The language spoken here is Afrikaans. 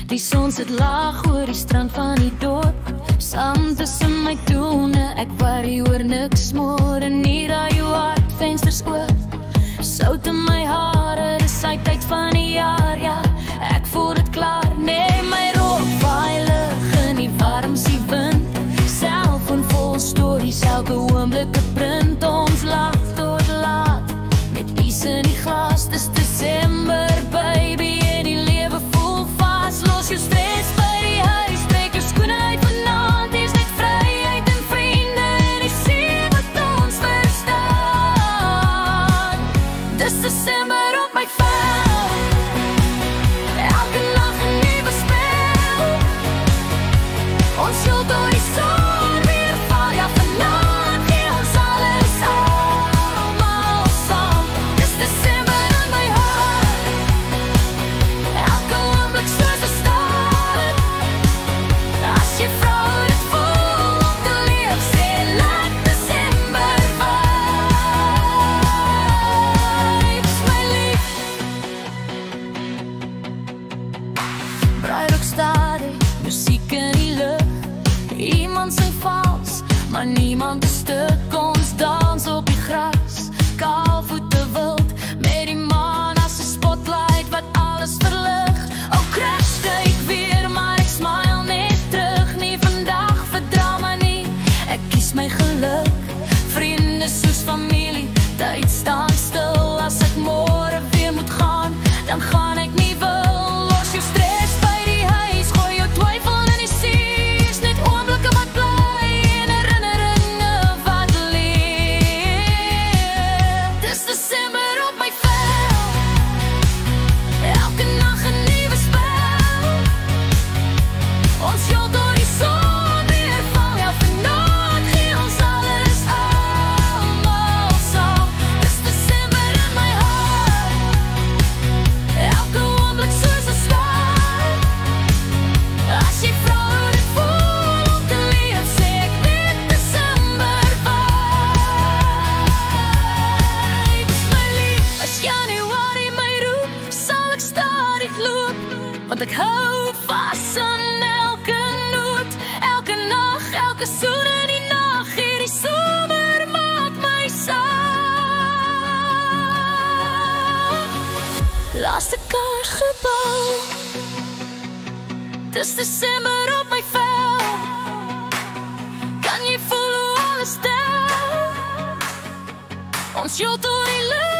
Die son sit laag oor die strand van die dorp. Sand tussen my tone, ek worry oor niks more. En hier raai jou hart, vensters oop. Sout in my hare, dis die tyd van die jaar, ja. Ek voel dit klaar, nee, my rok veilig in die warmsie wind. Selfoon vol stories, elke oomblik 'n print. Ons lag tot laat, met pies in die glas. Dis Desember, baby, en die lewe voel vas. Los jou stress by die huis, trek jou skoene uit vanaand. Hier's net vryheid en vriende, en ek sien wat ons verstaan. Dis Desember op my vel, elke nag 'n nuwe spel. Ons skuld door die son weer val, ja vanaand gee ons alles almal saam. Dis Desember in my hart, elke oomblik soos 'n stad. As jy vrou dit voel om te leef, sê laat Desember vibes, my lief. Bruiloft stadig, muziek in die lucht. Iemand sing vals, maar niemand is stuk. Ons dans op die gras, kaalvoete wild, met die maan as 'n spotlight wat alles verlig. Oh, crash ek weer, maar ek smile net terug. Nie vandag vir drama nie, ek kies my geluk. Vriende soos familie, tyd staan stil. As ek môre weer moet gaan, dan gaan ek nie wil. Los jou stress by die huis, gooi jou twyfel in die see. Is net oomblikke wat bly en herinneringe wat leef. Dis Desember op my vel, elke nag 'n nuwe spel. Ons skuld door die son weer val, ja vanaand gee ons alles almal saam. Dis Desember in my hart, elke oomblik soos 'n stad. As jy vrou dit voel om te leef, sê ek net Desember vibes, my lief. As Januarie my roep, sal ek stadig loop, want ek hou vas aan elke noot. Elke nag, elke soen in die nag, hierdie somer maak my saam. Laaste kaars gebou, dis Desember op my vel. Kan jy voel hoe alles tel? Ons jol door die lucht.